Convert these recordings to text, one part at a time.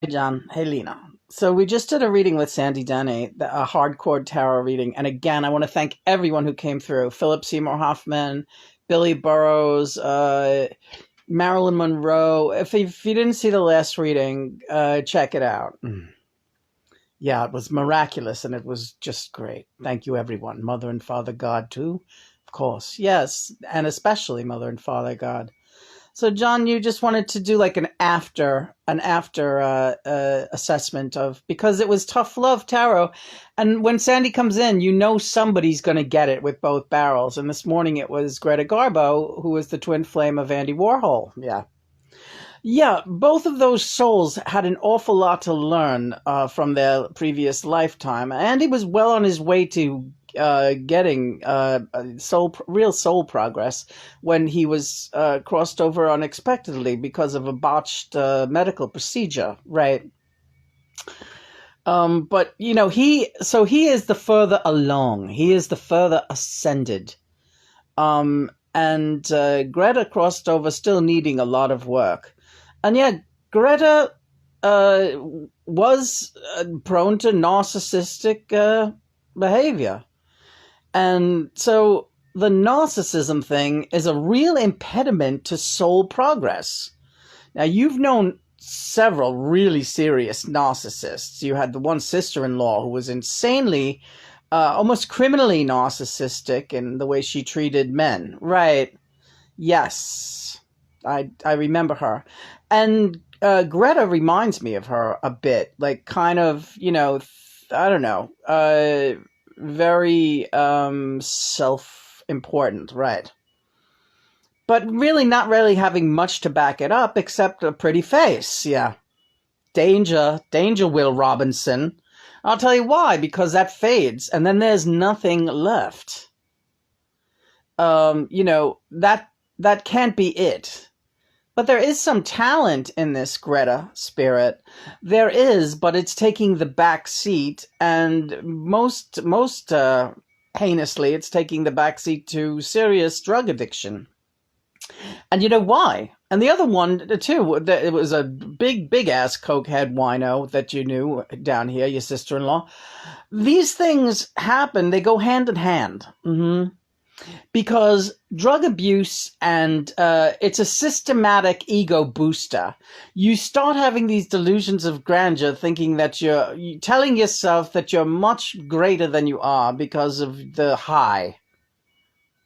Hey, John. Hey, Lena. So we just did a reading with Sandy Denny, a hardcore tarot reading. And again, I want to thank everyone who came through. Philip Seymour Hoffman, Billy Burrows, Marilyn Monroe. If you didn't see the last reading, check it out. Yeah, it was miraculous and it was just great. Thank you, everyone. Mother and Father God, too. Of course. Yes. And especially Mother and Father God. So, John, you just wanted to do like an after assessment of, because it was tough love tarot, and when Sandy comes in, you know somebody's going to get it with both barrels. And this morning it was Greta Garbo, who was the twin flame of Andy Warhol. Yeah, both of those souls had an awful lot to learn from their previous lifetime. Andy was well on his way to getting real soul progress when he was crossed over unexpectedly because of a botched medical procedure, right? But he is the further along. He is the further ascended. And Greta crossed over still needing a lot of work. And yet, Greta uh, was prone to narcissistic behavior. And so the narcissism thing is a real impediment to soul progress. Now, you've known several really serious narcissists. You had the one sister-in-law who was insanely, almost criminally narcissistic in the way she treated men. Right. Yes. I remember her. And Greta reminds me of her a bit, like kind of, I don't know, very self-important, right? But really not really having much to back it up except a pretty face, yeah. Danger, Will Robinson. I'll tell you why, because that fades, and then there's nothing left. That can't be it. But there is some talent in this Greta spirit. There is, but it's taking the back seat, and most heinously, it's taking the back seat to serious drug addiction. And you know why? And the other one, too, it was a big ass cokehead wino that you knew down here, your sister-in-law. These things happen, they go hand in hand. Because drug abuse and it's a systematic ego booster. You start having these delusions of grandeur, thinking that you're telling yourself that you're much greater than you are because of the high.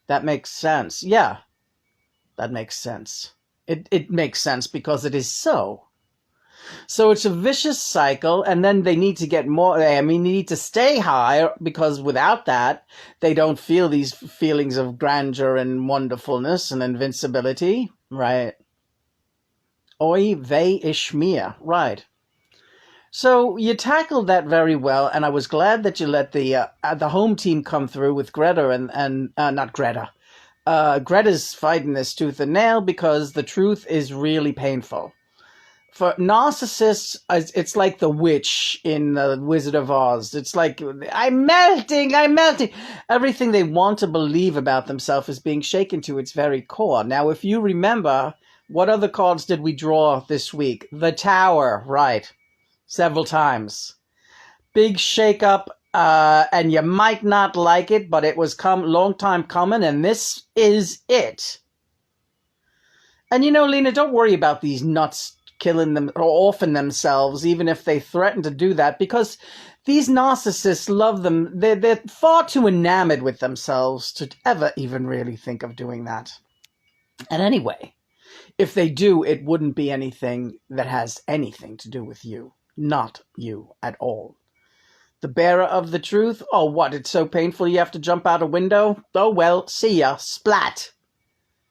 That makes sense. Yeah, that makes sense. It makes sense because it is so. So it's a vicious cycle, and then they need to get more. I mean, they need to stay high because without that, they don't feel these feelings of grandeur and wonderfulness and invincibility, right? Oy vey ishmir, right? So you tackled that very well, and I was glad that you let the home team come through with Greta and not Greta. Greta's fighting this tooth and nail because the truth is really painful. For narcissists, it's like the witch in the Wizard of Oz. It's like, I'm melting. Everything they want to believe about themselves is being shaken to its very core. Now, if you remember, what other cards did we draw this week? The Tower, right. Several times. Big shakeup, and you might not like it, but it was long time coming, and this is it. And Lena, don't worry about these nuts killing them or offing themselves, even if they threaten to do that, because these narcissists love them. They're far too enamored with themselves to ever even really think of doing that. And anyway, if they do, it wouldn't be anything that has anything to do with you. Not you at all. The bearer of the truth? Oh, what? It's so painful you have to jump out a window? Oh, well, see ya. Splat.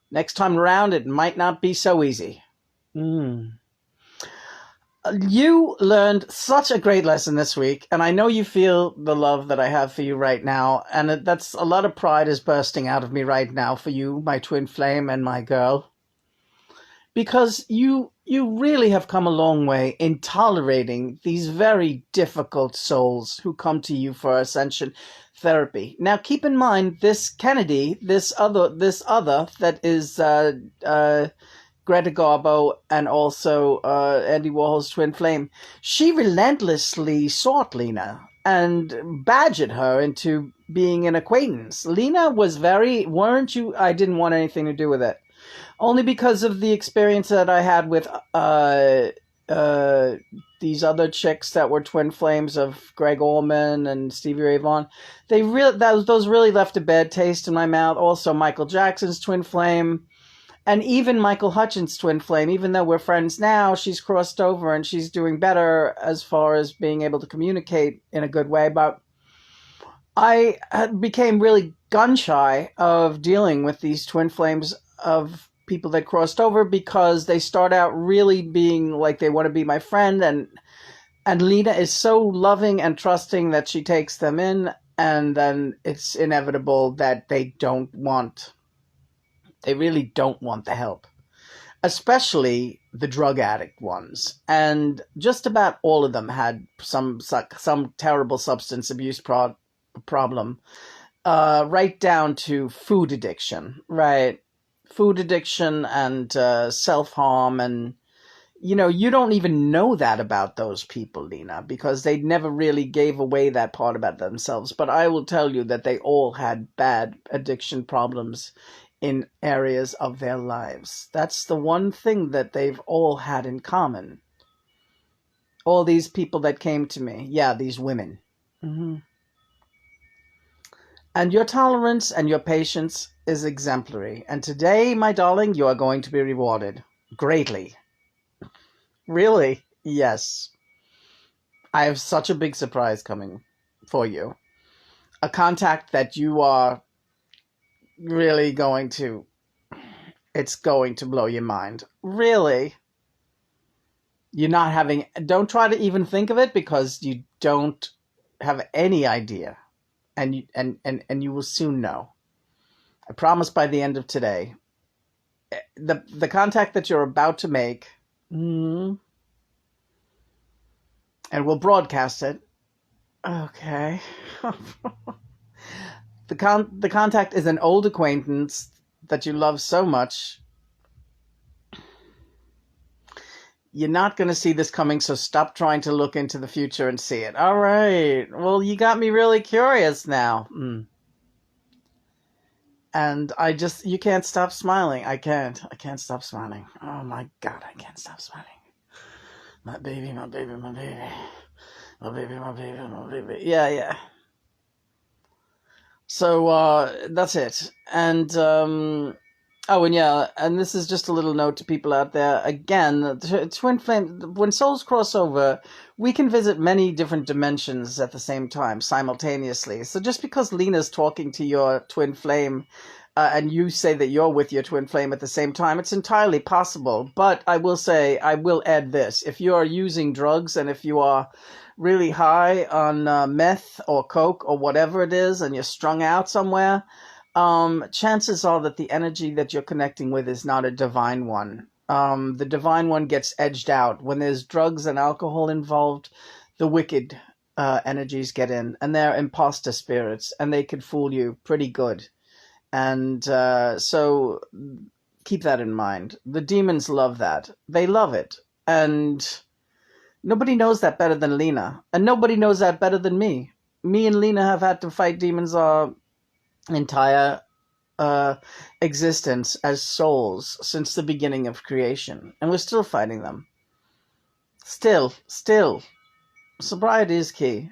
Next time around, it might not be so easy. You learned such a great lesson this week, and I know you feel the love that I have for you right now, and that's a lot of pride is bursting out of me right now for you, my twin flame and my girl, because you really have come a long way in tolerating these very difficult souls who come to you for ascension therapy. Now, keep in mind, this Kennedy, this other that is Greta Garbo and also Andy Warhol's twin flame, she relentlessly sought Lena and badgered her into being an acquaintance. Lena was very, weren't you? I didn't want anything to do with it. Only because of the experience that I had with uh, these other chicks that were twin flames of Greg Allman and Stevie Ray Vaughan. Those really left a bad taste in my mouth. Also, Michael Jackson's twin flame. And even Michael Hutchins' twin flame, even though we're friends now, she's crossed over and she's doing better as far as being able to communicate in a good way. But I became really gun shy of dealing with these twin flames of people that crossed over because they start out really being like they want to be my friend. And Lena is so loving and trusting that she takes them in. And then it's inevitable that they really don't want the help, especially the drug addict ones. And just about all of them had some terrible substance abuse problem, right down to food addiction, right? Food addiction and self-harm. And, you don't even know that about those people, Lena, because they never really gave away that part about themselves. But I will tell you that they all had bad addiction problems in areas of their lives. That's the one thing that they've all had in common. All these people that came to me. Yeah, these women. Mm-hmm. And your tolerance and your patience is exemplary. And today, my darling, you are going to be rewarded greatly. Really? Yes. I have such a big surprise coming for you. A contact that you are really it's going to blow your mind. Really? Don't try to even think of it because you don't have any idea. And you will soon know. I promise by the end of today. The contact that you're about to make, and we'll broadcast it. Okay. The contact is an old acquaintance that you love so much. You're not going to see this coming, so stop trying to look into the future and see it. All right. Well, you got me really curious now. And you can't stop smiling. I can't stop smiling. Oh my God, I can't stop smiling. My baby, my baby, my baby. My baby, my baby, my baby. Yeah. So, that's it. And, and this is just a little note to people out there. Again, twin flame, when souls cross over, we can visit many different dimensions at the same time, simultaneously. So just because Lena's talking to your twin flame, and you say that you're with your twin flame at the same time, it's entirely possible. But I will add this. If you are using drugs and if you are really high on meth or coke or whatever it is and you're strung out somewhere, chances are that the energy that you're connecting with is not a divine one. The divine one gets edged out. When there's drugs and alcohol involved, the wicked energies get in, and they're imposter spirits, and they could fool you pretty good. And so keep that in mind. The demons love that. They love it. And nobody knows that better than Lena. And nobody knows that better than me. Me and Lena have had to fight demons our entire existence as souls since the beginning of creation. And we're still fighting them. Still. Sobriety is key.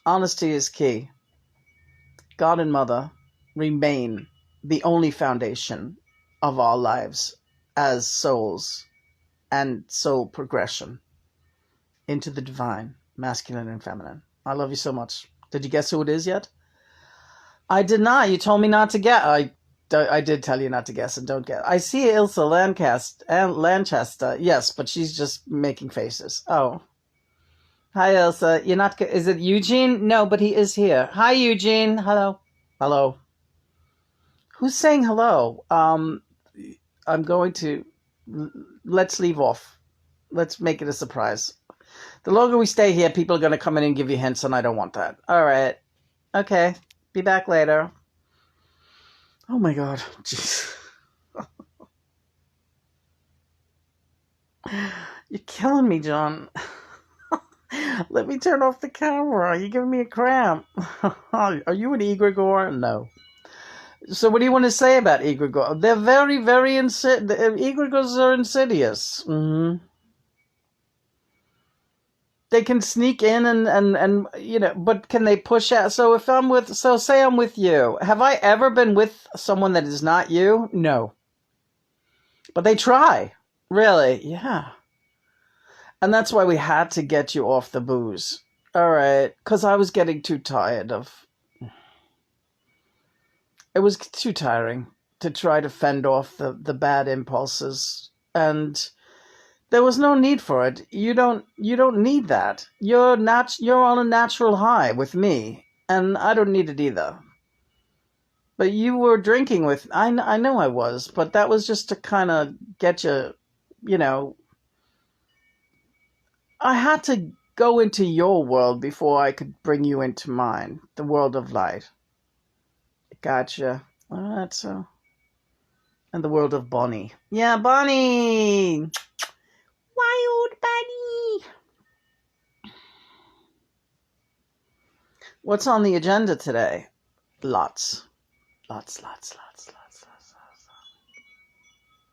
Honesty is key. God and Mother remain the only foundation of our lives as souls and soul progression into the divine, masculine and feminine. I love you so much. Did you guess who it is yet? I did not. You told me not to guess. I did tell you not to guess, and don't guess. I see Ilsa Lanchester. Yes, but she's just making faces. Oh. Hi, Ilsa. You're not... Is it Eugene? No, but he is here. Hi, Eugene. Hello. Hello. Who's saying hello? I'm going to... Let's leave off. Let's make it a surprise. The longer we stay here, people are going to come in and give you hints, and I don't want that. All right. Okay. Be back later. Oh, my God. Jeez. You're killing me, John. Let me turn off the camera. You're giving me a cramp. Are you an egregore? No. So what do you want to say about egregore? They're very, very egregores are insidious. They can sneak in and but can they push out? So say I'm with you. Have I ever been with someone that is not you? No. But they try. Really? Yeah. And that's why we had to get you off the booze. All right. Because I was getting too tired of... It was too tiring to try to fend off the bad impulses. And there was no need for it. You don't need that. You're on a natural high with me. And I don't need it either. But you were drinking with... I know I was. But that was just to kind of get you... I had to go into your world before I could bring you into mine, the world of light. Gotcha. All right, so. And the world of Bonnie. Yeah, Bonnie! Wild Bonnie! What's on the agenda today? Lots. Lots.